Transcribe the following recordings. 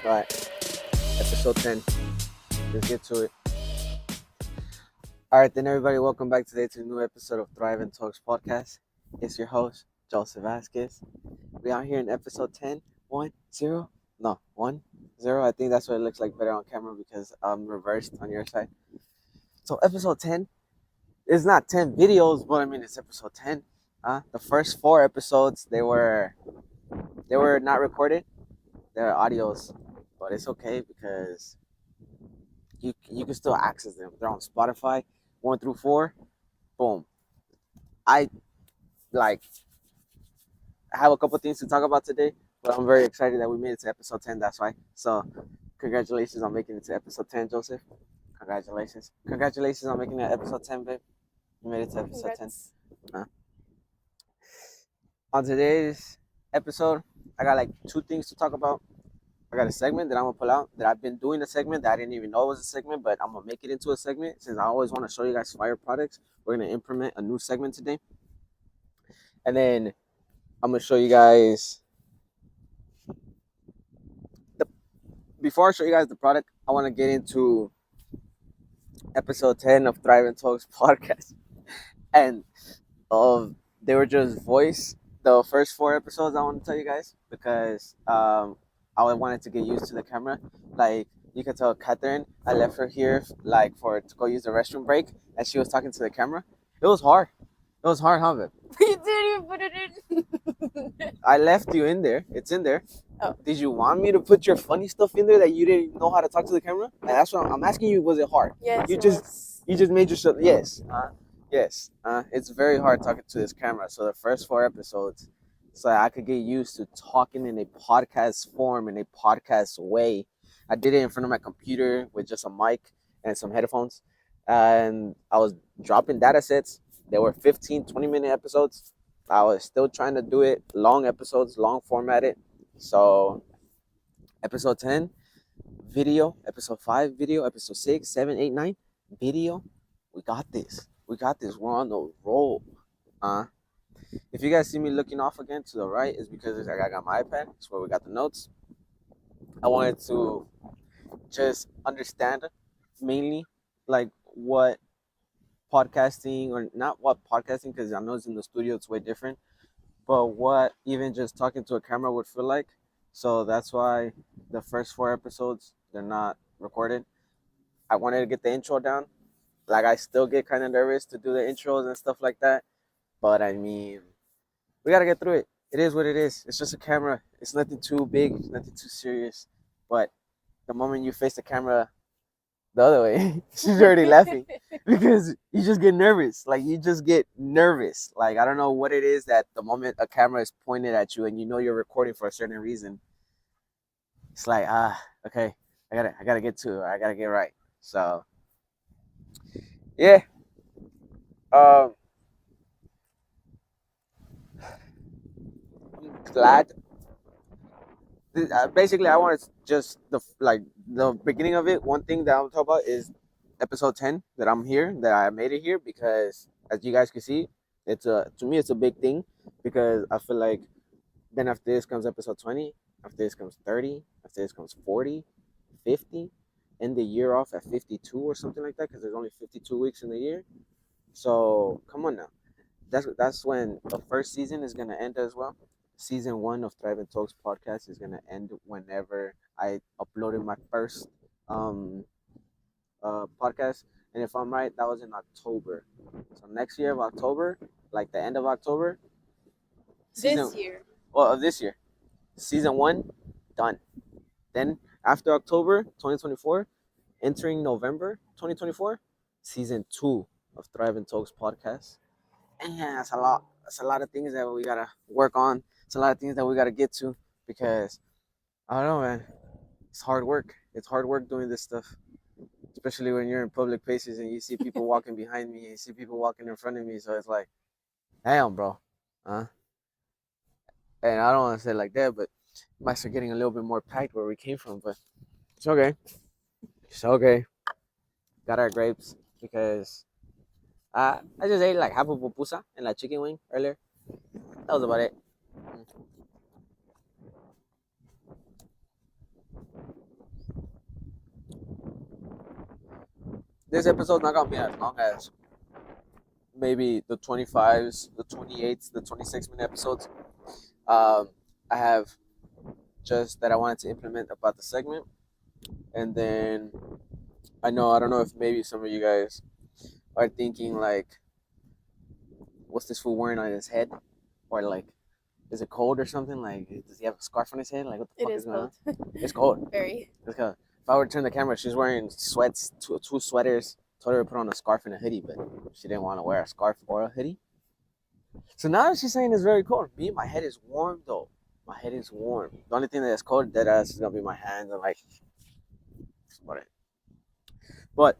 Right, episode 10. Let's get to it. All right, then, everybody, welcome back today to a new episode of Thrive and Talks podcast. It's your host, Joseph Vasquez. We are here in episode 10, 1, 0. No, 1, 0. I think that's what it looks like better on camera because I'm reversed on your side. So, episode 10 is not 10 videos, but I mean, it's episode 10. The first 4 episodes, they were not recorded. They're audios, but it's okay because you can still access them. They're on Spotify, 1 through 4. Boom. I have a couple things to talk about today, but I'm very excited that we made it to episode 10. That's why. So, congratulations on making it to episode 10, Joseph. Congratulations. Congratulations on making it to episode 10, babe. You made it to episode Congrats. 10. On today's episode, I got like 2 things to talk about. I got a segment that I'm gonna pull out that I've been doing a segment that I didn't even know was a segment, but I'm gonna make it into a segment since I always want to show you guys fire products. We're gonna implement a new segment today, and then I'm gonna show you guys before I show you guys the product. I want to get into episode 10 of Thrive and Talks podcast, and they were just voice. The first 4 episodes I want to tell you guys because I wanted to get used to the camera. Like you could tell Catherine, I left her here like to go use the restroom break, and she was talking to the camera. It was hard. It was hard, huh, babe? You didn't even put it in. I left you in there. It's in there. Oh. Did you want me to put your funny stuff in there that you didn't know how to talk to the camera? And that's what I'm asking you. Was it hard? Yes. You just made yourself. Yes. Yes. It's very hard talking to this camera. So the first 4 episodes, so I could get used to talking in a podcast form, in a podcast way. I did it in front of my computer with just a mic and some headphones. And I was dropping data sets. There were 15, 20-minute episodes. I was still trying to do it. Long episodes, long formatted. So episode 10, video. Episode 5, video. Episode 6, 7, 8, 9, video. We got this. We got this. We're on the roll. If you guys see me looking off again to the right, it's because I got my iPad. It's where we got the notes. I wanted to just understand mainly like what podcasting, or not what podcasting, because I know it's in the studio, it's way different, but what even just talking to a camera would feel like. So that's why the first 4 episodes, they're not recorded. I wanted to get the intro down. Like I still get kind of nervous to do the intros and stuff like that. But I mean, we got to get through it. It is what it is. It's just a camera. It's nothing too big. It's nothing too serious. But the moment you face the camera the other way, she's already laughing because you just get nervous. Like you just get nervous. Like I don't know what it is that the moment a camera is pointed at you and you know you're recording for a certain reason, it's like, okay, I gotta get to it. I gotta get right. So yeah. I'm glad. Basically, I wanted just the beginning of it. One thing that I'm talking about is episode 10 that I'm here, that I made it here because, as you guys can see, to me it's a big thing because I feel like then after this comes episode 20, after this comes 30, after this comes 40, 50, end the year off at 52 or something like that because there's only 52 weeks in the year. So come on now, that's when the first season is gonna end as well. Season 1 of Thrive and Talks podcast is gonna end whenever I uploaded my first podcast. And if I'm right, that was in October. So next year of October, like the end of October. This year. Well, of this year. Season 1, done. Then after October 2024, entering November 2024, season 2 of Thrive and Talks podcast. And yeah, that's a lot. That's a lot of things that we gotta work on. It's a lot of things that we gotta get to because I don't know, man. It's hard work. It's hard work doing this stuff, especially when you're in public places and you see people walking behind me and you see people walking in front of me. So it's like, damn, bro, huh? And I don't want to say it like that, but it might start getting a little bit more packed where we came from. But it's okay. It's okay. Got our grapes because I just ate like half a pupusa and like chicken wing earlier. That was about it. this episode's not gonna be as long as maybe the 25s, the 28s, the 26-minute episodes. I have just that I wanted to implement about the segment, and then I don't know if maybe some of you guys are thinking like, what's this fool wearing on his head, or like, is it cold or something? Like, does he have a scarf on his head? Like, what the fuck is going on? It's cold. Very. It's cold. If I were to turn the camera, she's wearing sweats, two sweaters. Told her to put on a scarf and a hoodie, but she didn't want to wear a scarf or a hoodie. So now she's saying it's very cold. Me, my head is warm though. My head is warm. The only thing that's cold dead ass is gonna be my hands and like, whatever. But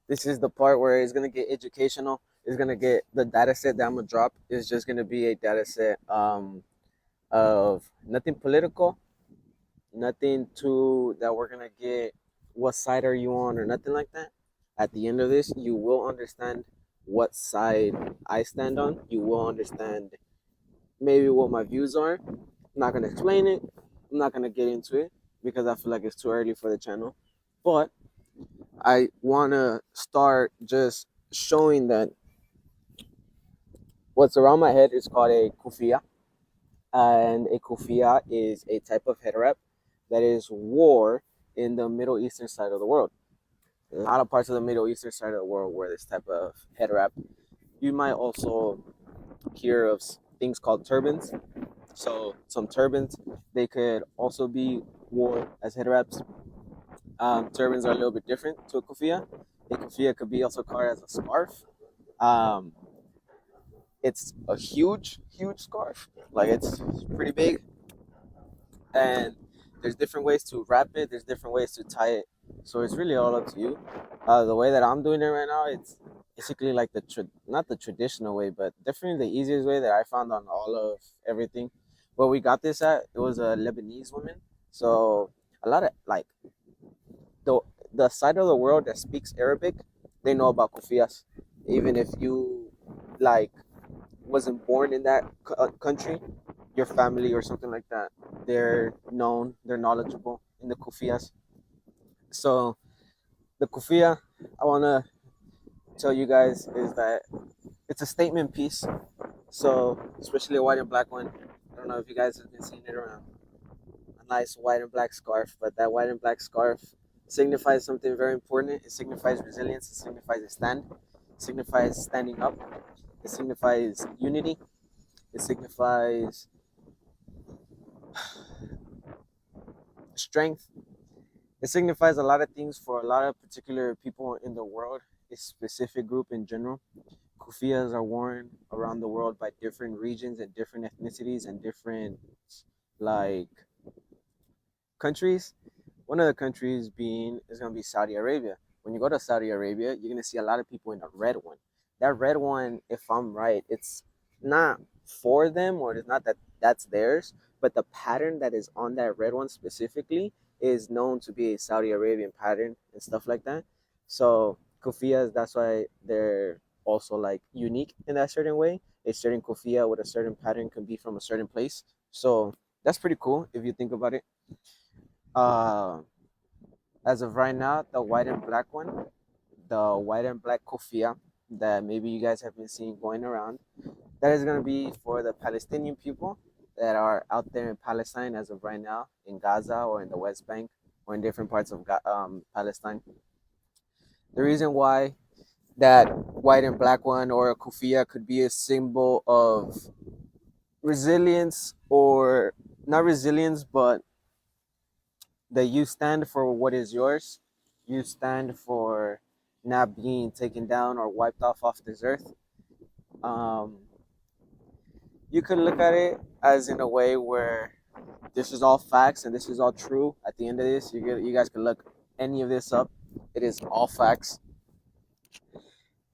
this is the part where it's gonna get educational. It's gonna get the data set that I'm gonna drop is just gonna be a data set of nothing political, nothing to that we're gonna get what side are you on or nothing like that. At the end of this, you will understand what side I stand on. You will understand maybe what my views are. I'm not gonna explain it. I'm not gonna get into it because I feel like it's too early for the channel. But I wanna start just showing that what's around my head is called a kufia, and a kufia is a type of head wrap that is wore in the Middle Eastern side of the world. A lot of parts of the Middle Eastern side of the world wear this type of head wrap. You might also hear of things called turbans. So some turbans, they could also be worn as head wraps. Turbans are a little bit different to a kufia. A kufia could be also called as a scarf. Um, it's a huge scarf. Like it's pretty big, and there's different ways to wrap it. There's different ways to tie it. So it's really all up to you. The way that I'm doing it right now, it's basically like not the traditional way, but definitely the easiest way that I found on all of everything. Where we got this at, it was a Lebanese woman. So a lot of like the the side of the world that speaks Arabic, they know about kufias. Even if you like wasn't born in that country, your family or something like that, they're known, they're knowledgeable in the kufias. So the kufia, I want to tell you guys is that it's a statement piece. So especially a white and black one. I don't know if you guys have been seeing it around. A nice white and black scarf, but that white and black scarf signifies something very important. It signifies resilience. It signifies a stand. It signifies standing up. It signifies unity. It signifies strength. It signifies a lot of things for a lot of particular people in the world, a specific group in general. Kufias are worn around the world by different regions and different ethnicities and different like countries. One of the countries being is going to be Saudi Arabia. When you go to Saudi Arabia, you're going to see a lot of people in a red one. That red one, if I'm right, it's not for them, or it's not that that's theirs, but the pattern that is on that red one specifically is known to be a Saudi Arabian pattern and stuff like that. So kufias, that's why they're also like unique in that certain way. A certain kufia with a certain pattern can be from a certain place. So that's pretty cool if you think about it. Uh, as of right now, the white and black one, the white and black kufia that maybe you guys have been seeing going around, that is going to be for the Palestinian people that are out there in Palestine as of right now, in Gaza or in the West Bank or in different parts of Palestine. The reason why that white and black one or a kufia could be a symbol of resilience, or not resilience, but that you stand for what is yours. You stand for not being taken down or wiped off this earth. Um, you could look at it as in a way where this is all facts and this is all true. At the end of this, you guys can look any of this up. It is all facts.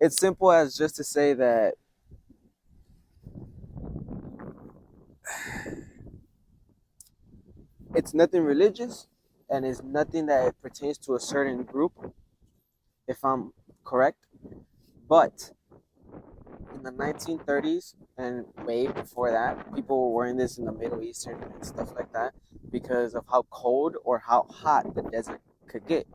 It's simple as just to say that it's nothing religious and it's nothing that pertains to a certain group, if I'm correct. But in the 1930s and way before that, people were wearing this in the Middle Eastern and stuff like that because of how cold or how hot the desert could get.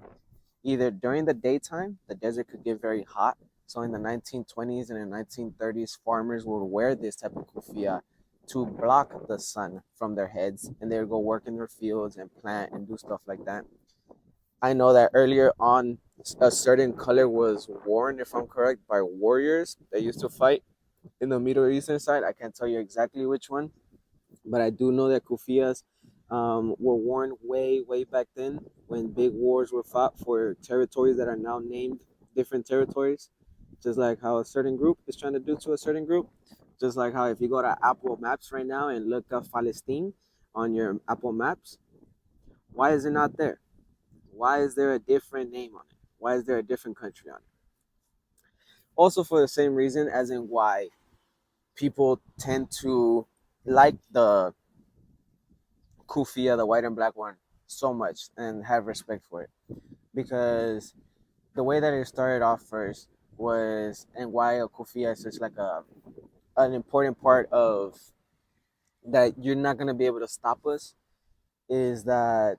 Either during the daytime, the desert could get very hot. So in the 1920s and the 1930s, farmers would wear this type of kufiya to block the sun from their heads, and they would go work in their fields and plant and do stuff like that. I know that earlier on, a certain color was worn, if I'm correct, by warriors that used to fight in the Middle Eastern side. I can't tell you exactly which one, but I do know that kufiyas were worn way, way back then when big wars were fought for territories that are now named different territories. Just like how a certain group is trying to do to a certain group. Just like how if you go to Apple Maps right now and look up Palestine on your Apple Maps, why is it not there? Why is there a different name on it? Why is there a different country on it? Also, for the same reason as in why people tend to like the kufiya, the white and black one, so much and have respect for it. Because the way that it started off first was, and why a kufiya is such like an important part of that you're not going to be able to stop us, is that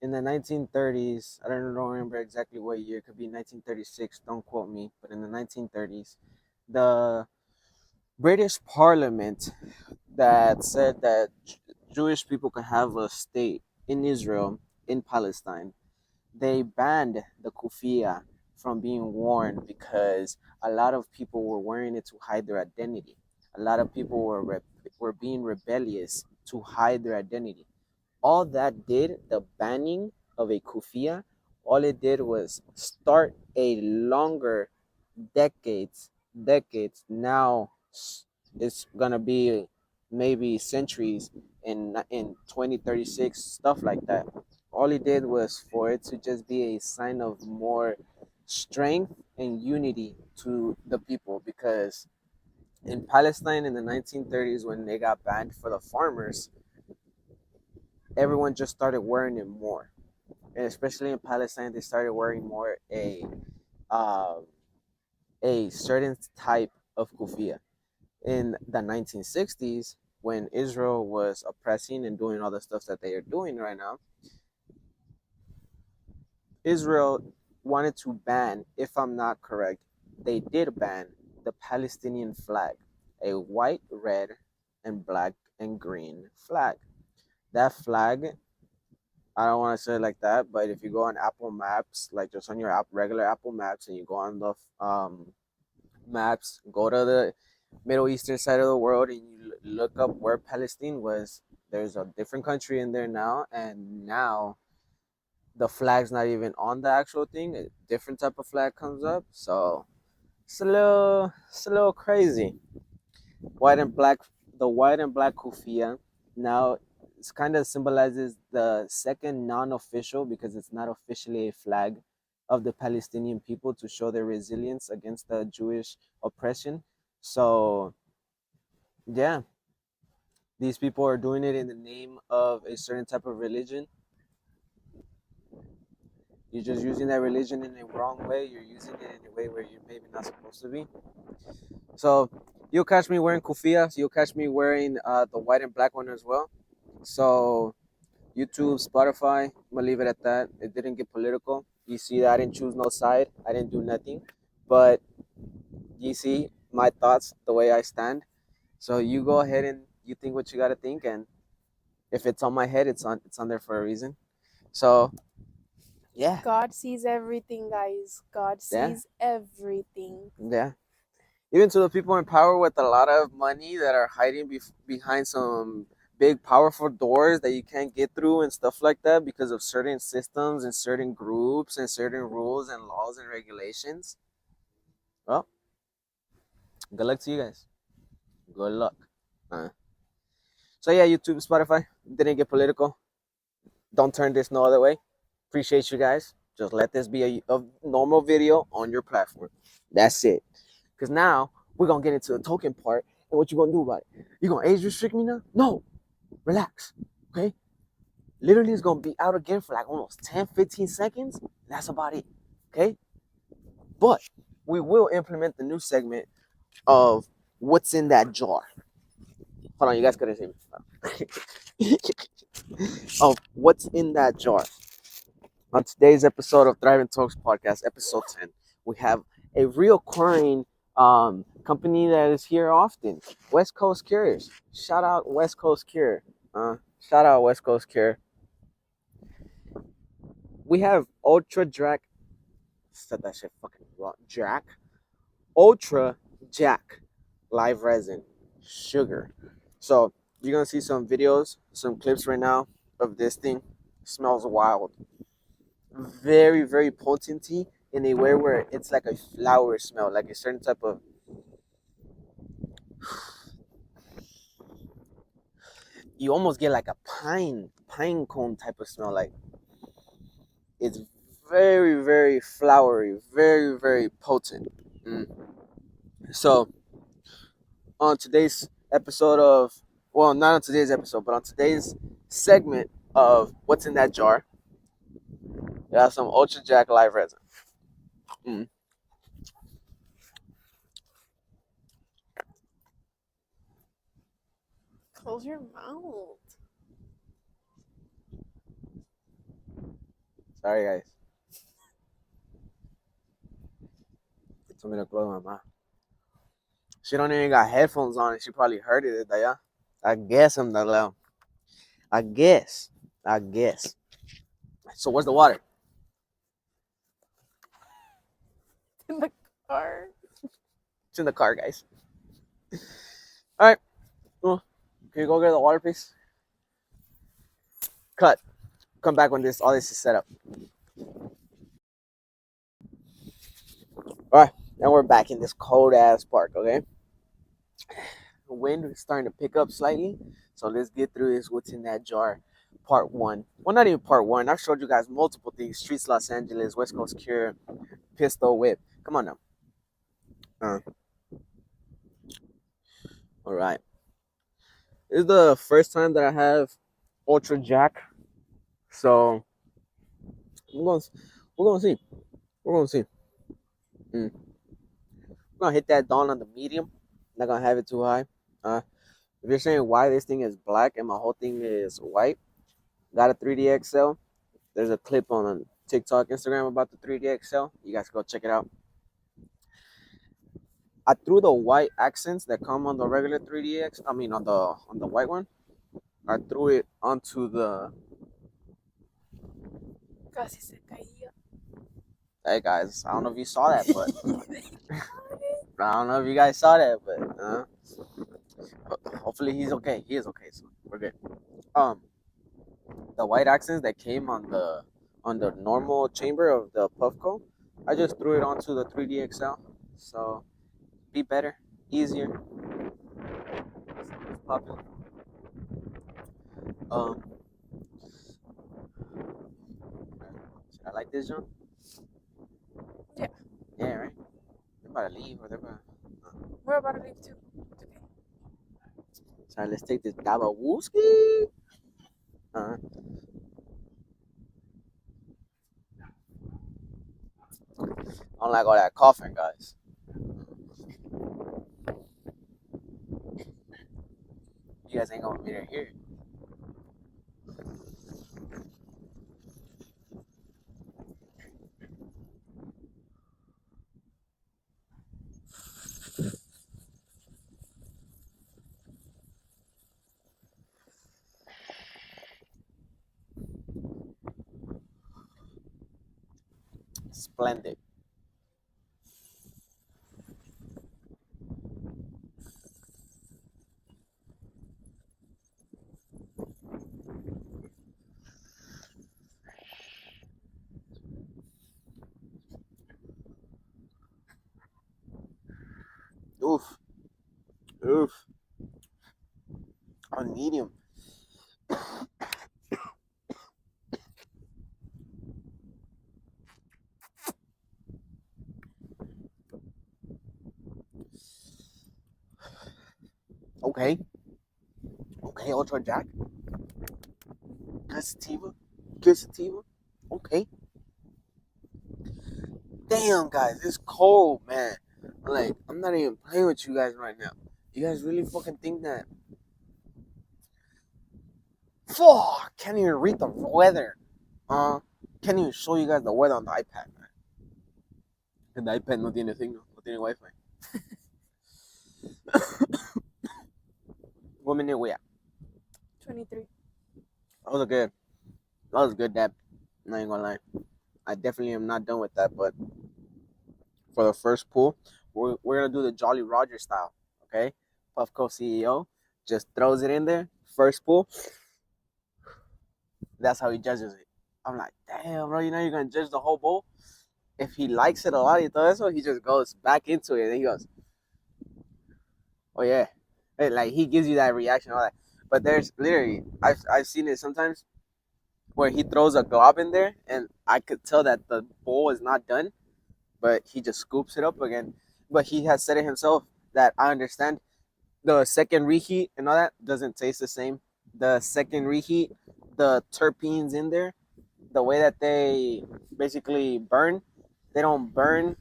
in the 1930s, I don't remember exactly what year, it could be 1936, don't quote me, but in the 1930s, the British Parliament that said that Jewish people could have a state in Israel, in Palestine, they banned the kufiya from being worn because a lot of people were wearing it to hide their identity. A lot of people were being rebellious to hide their identity. All that did, the banning of a kufiya, all it did was start a longer decades. Now it's gonna be maybe centuries in 2036, stuff like that. All he did was for it to just be a sign of more strength and unity to the people, because in Palestine in the 1930s, when they got banned for the farmers, everyone just started wearing it more, and especially in Palestine they started wearing more uh, a certain type of kufiya. In the 1960s, when Israel was oppressing and doing all the stuff that they are doing right now, Israel wanted to ban, if I'm not correct, they did ban the Palestinian flag, a white, red, and black and green flag. That flag, I don't want to say it like that, but if you go on Apple Maps, like just on your regular Apple Maps, and you go on the maps, go to the Middle Eastern side of the world, and you look up where Palestine was, there's a different country in there now, and now the flag's not even on the actual thing. A different type of flag comes up, so it's a little crazy. White and black, the white and black kufiya now it's kind of symbolizes the second non-official, because it's not officially a flag of the Palestinian people, to show their resilience against the Jewish oppression. So yeah, these people are doing it in the name of a certain type of religion. You're just using that religion in a wrong way. You're using it in a way where you're maybe not supposed to be. So you'll catch me wearing kufiya. You'll catch me wearing the white and black one as well. So YouTube, Spotify, I'm gonna leave it at that. It didn't get political. You see that I didn't choose no side. I didn't do nothing. But you see my thoughts, the way I stand. So you go ahead and you think what you gotta think, and if it's on my head, it's on there for a reason. So yeah, God sees everything, guys. God yeah, sees everything. yeah. Even to the people in power with a lot of money that are hiding behind some big powerful doors that you can't get through and stuff like that because of certain systems and certain groups and certain rules and laws and regulations. Well, good luck to you guys. Good luck. uh, so yeah, YouTube, Spotify, didn't get political. Don't turn this no other way. Appreciate you guys. Just let this be a normal video on your platform. That's it. Because now we're going to get into the token part. And what you going to do about it? You going to age restrict me now? No. Relax. Okay? Literally, it's going to be out again for like almost 10, 15 seconds. That's about it. Okay? But we will implement the new segment of what's in that jar. Hold on, you guys couldn't see me. Of what's in that jar. On today's episode of Thriving Talks Podcast, episode 10, we have a reoccurring company that is here often, WestCoastCure. Shout out WestCoastCure. Shout out WestCoastCure. We have Ultra Jack. Said that shit fucking wrong. Ultra Jack live resin sugar. So you're gonna see some videos, some clips right now of this thing. It smells wild. Very, very potency in a way where it's like a flower smell, like a certain type of you almost get like a pine cone type of smell. Like it's very, very flowery, very, very potent. So on today's episode of not on today's episode, but on today's segment of what's in that jar, we have some Ultra Jack live resin. Close your mouth. Sorry, guys. It told me to close my mouth. She don't even got headphones on, and she probably heard it. Yeah, I guess I'm not loud. I guess. So where's the water? In the car. It's in the car, guys. All right. Well, can you go get the water, please? Cut. Come back when all this is set up. All right. Now we're back in this cold ass park. Okay. The wind is starting to pick up slightly, so let's get through this. What's in that jar? Part one. Well, not even part one. I've showed you guys multiple things: Streets Los Angeles, WestCoastCure, Pistol Whip. Come on now. All right. This is the first time that I have Ultra Jack, so we're gonna see. We're gonna hit that dawn on the medium. Not gonna have it too high. If you're saying why this thing is black and my whole thing is white, got a 3D XL. There's a clip on TikTok, Instagram about the 3D XL. You guys go check it out. I threw the white accents that come on the regular 3D on the white one. I threw it onto the. Casi se caía. Hey guys, I don't know if you saw that, but I don't know if you guys saw that, but hopefully he's okay. He is okay, so we're good. The white accents that came on the normal chamber of the Puffco, I just threw it onto the 3D XL, so be better, easier. Popular. Should I like this, John? Yeah. Yeah, right. They're about to leave, or they're about. We're about to leave too. It's okay. So let's take this Dabawooski. I don't like all that coughing, guys. You guys ain't gonna be there here. Splendid. Oof. On medium. Okay, Ultra Jack. Good sativa. Okay. Damn, guys, it's cold, man. Like, I'm not even playing with you guys right now. You guys really fucking think that? Fuck, can't even read the weather. can't even show you guys the weather on the iPad, man. And the iPad no tiene signal, no tiene Wi-Fi. What minute we at? 23. That was good. That was good, Dad. I'm not even gonna lie. I definitely am not done with that, but for the first pool, we're gonna do the Jolly Roger style, okay? Puffco CEO just throws it in there. First pool. That's how he judges it. I'm like, damn, bro, you know you're gonna judge the whole bowl? If he likes it a lot, he just goes back into it and he goes, oh yeah. Like he gives you that reaction, all that. But there's literally I've seen it sometimes where he throws a glob in there and I could tell that the bowl is not done, but he just scoops it up again. But he has said it himself that I understand the second reheat and all that doesn't taste the same. The second reheat, the terpenes in there, the way that they basically burn, they don't burn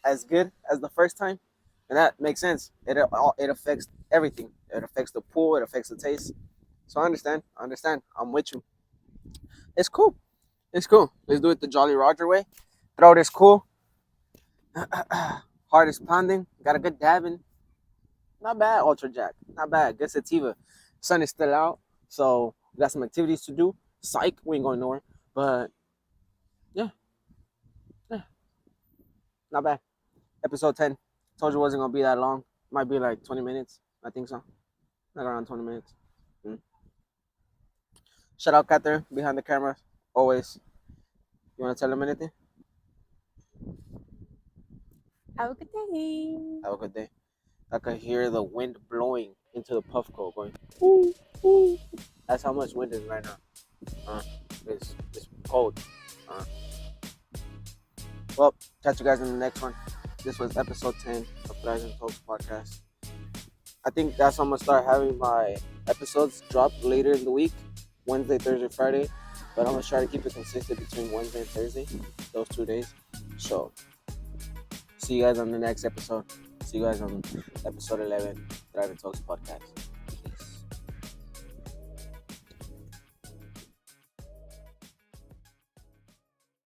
as good as the first time, and that makes sense. It affects everything. It affects the pool. It affects the taste. So I understand. I'm with you. It's cool. It's cool. Let's do it the Jolly Roger way. Throat is cool. Heart is pounding. Got a good dabbing. Not bad, Ultra Jack. Not bad. Good sativa. Sun is still out, so we got some activities to do. Psych, we ain't going nowhere. But yeah, not bad. Episode 10. Told you it wasn't gonna be that long. Might be like 20 minutes. I think so. Like around 20 minutes. Shout out Catherine behind the camera. Always. You wanna tell them anything? Have a good day. Have a good day. I could hear the wind blowing into the Puffco going, ooh, ooh. That's how much wind is right now. It's cold. Well, catch you guys in the next one. This was episode 10 of Thrives and Talks podcast. I think that's how I'm going to start having my episodes drop later in the week. Wednesday, Thursday, Friday. But I'm going to try to keep it consistent between Wednesday and Thursday. Those 2 days. So, see you guys on the next episode. See you guys on episode 11, Thrive and Talks podcast.